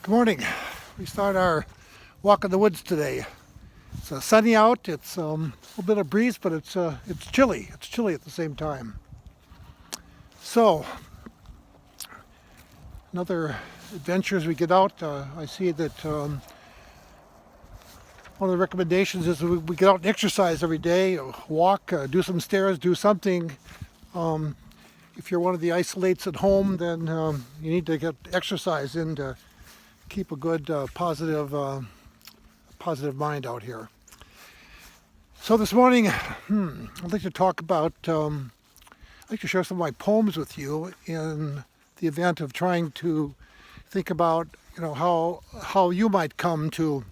Good morning. We start our walk in the woods today. It's sunny out. It's a little bit of breeze, but it's chilly. It's chilly at the same time. So, another adventure as we get out. I see that one of the recommendations is we get out and exercise every day, walk, do some stairs, do something. If you're one of the isolates at home, then you need to get exercise in to keep a good positive mind out here. So this morning, I'd like to talk about, I'd like to share some of my poems with you in the event of trying to think about, how you might come to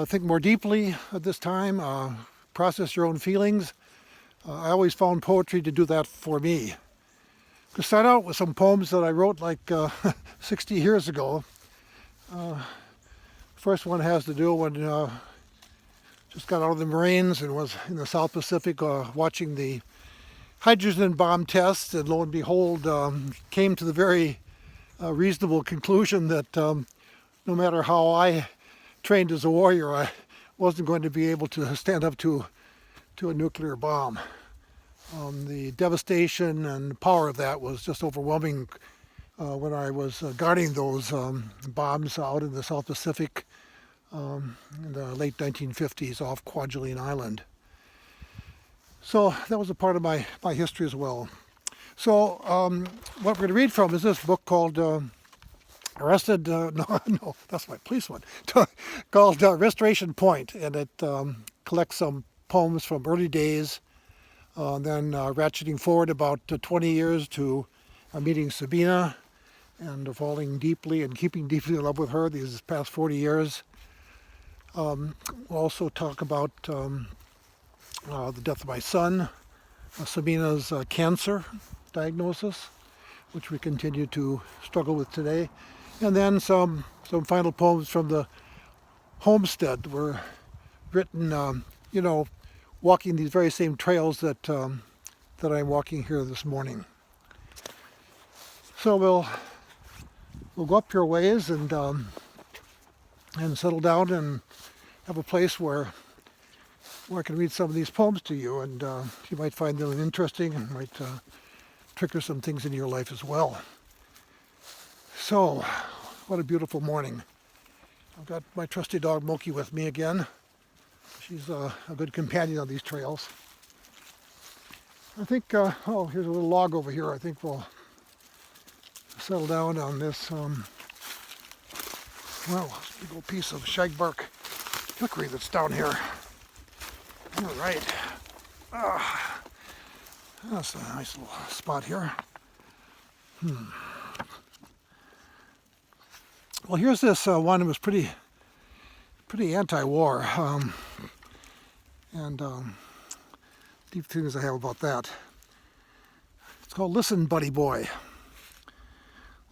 think more deeply at this time, process your own feelings. I always found poetry to do that for me. To start out with some poems that I wrote like 60 years ago. First one has to do when just got out of the Marines and was in the South Pacific watching the hydrogen bomb tests, and lo and behold came to the very reasonable conclusion that no matter how I trained as a warrior, I wasn't going to be able to stand up to a nuclear bomb. The devastation and power of that was just overwhelming when I was guarding those bombs out in the South Pacific in the late 1950s off Kwajalein Island. So that was a part of my history as well. So what we're going to read from is this book called Arrested, no, that's my police one, called Restoration Point, and it collects some poems from early days, then ratcheting forward about 20 years to meeting Sabina and falling deeply and keeping deeply in love with her these past 40 years. We'll also talk about the death of my son, Sabina's cancer diagnosis, which we continue to struggle with today, and then some final poems from the homestead were written, walking these very same trails that I'm walking here this morning. So we'll go up your ways and settle down and have a place where I can read some of these poems to you, and you might find them interesting and might trigger some things in your life as well. So, what a beautiful morning. I've got my trusty dog Moki with me again. She's a good companion on these trails. I think, here's a little log over here. I think we'll settle down on this, big old piece of shagbark hickory that's down here. All right. That's a nice little spot here. Well, here's this one that was pretty anti-war. And deep feelings I have about that. It's called Listen, Buddy Boy.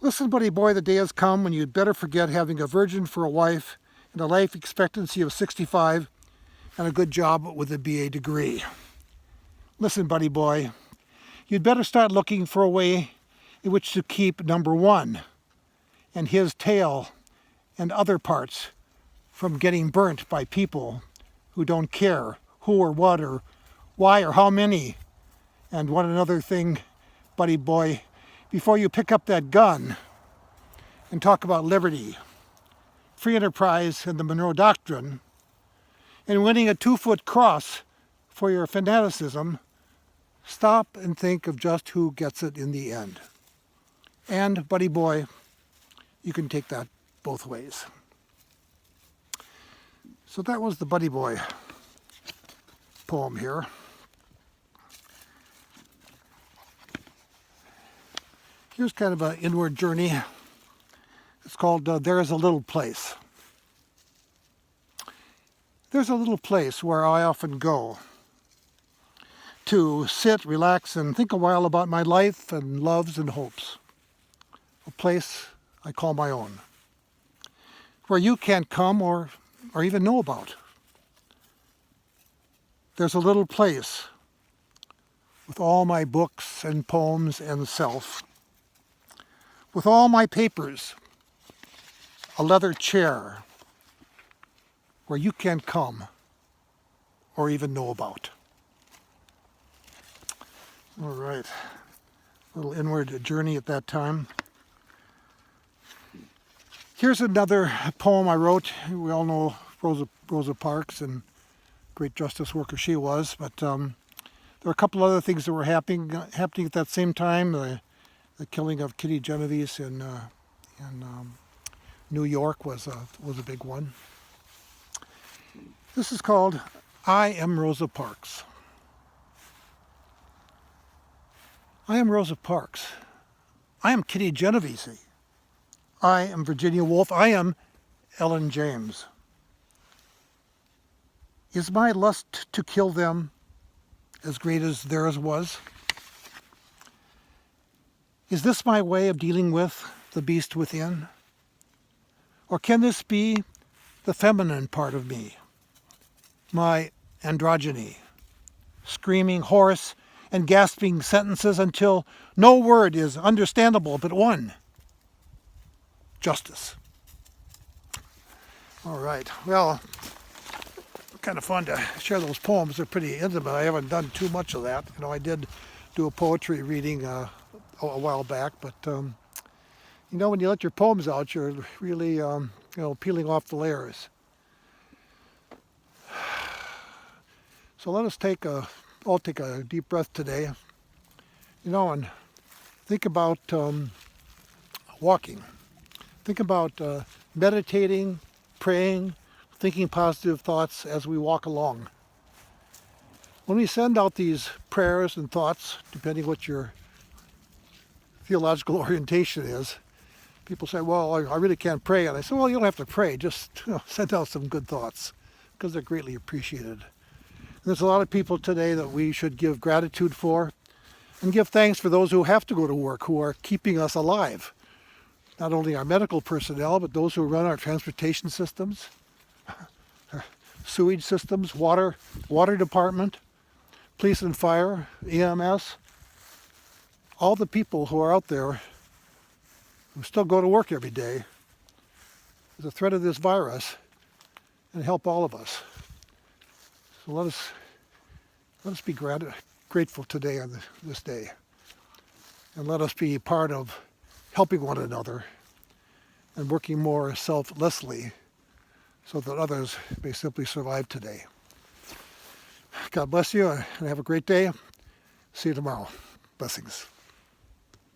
Listen, buddy boy, the day has come when you'd better forget having a virgin for a wife and a life expectancy of 65 and a good job with a BA degree. Listen, buddy boy, you'd better start looking for a way in which to keep number one and his tail and other parts from getting burnt by people who don't care who or what or why or how many. And one another thing, buddy boy, before you pick up that gun and talk about liberty, free enterprise, and the Monroe Doctrine, and winning a 2-foot cross for your fanaticism, stop and think of just who gets it in the end. And, buddy boy, you can take that both ways. So that was the Buddy Boy poem here. Here's kind of an inward journey. It's called There's a Little Place. There's a little place where I often go to sit, relax, and think a while about my life and loves and hopes. A place I call my own, where you can't come or even know about. There's a little place with all my books and poems and self, with all my papers a leather chair where you can't come or even know about. All right, a little inward journey at that time. Here's another poem I wrote. We all know Rosa Parks and great justice worker she was, but there were a couple other things that were happening at that same time. The killing of Kitty Genovese in New York was a big one. This is called I Am Rosa Parks. I am Rosa Parks. I am Kitty Genovese. I am Virginia Woolf. I am Ellen James. Is my lust to kill them as great as theirs was? Is this my way of dealing with the beast within? Or can this be the feminine part of me, my androgyny, screaming hoarse and gasping sentences until no word is understandable but one: justice. All right, well, kind of fun to share those poems. They're pretty intimate. I haven't done too much of that. I did do a poetry reading a while back, but when you let your poems out, you're really peeling off the layers. So let us all take a deep breath today, and think about walking. Think about meditating, praying, thinking positive thoughts as we walk along. When we send out these prayers and thoughts, depending what your theological orientation is, people say, well, I really can't pray. And I say, well, you don't have to pray. Just send out some good thoughts, because they're greatly appreciated. And there's a lot of people today that we should give gratitude for and give thanks for those who have to go to work, who are keeping us alive. Not only our medical personnel, but those who run our transportation systems, sewage systems, water department, police and fire, EMS, all the people who are out there who still go to work every day with the threat of this virus and help all of us. So let us be grateful today on this day, and let us be part of helping one another and working more selflessly so that others may simply survive today. God bless you, and have a great day. See you tomorrow. Blessings.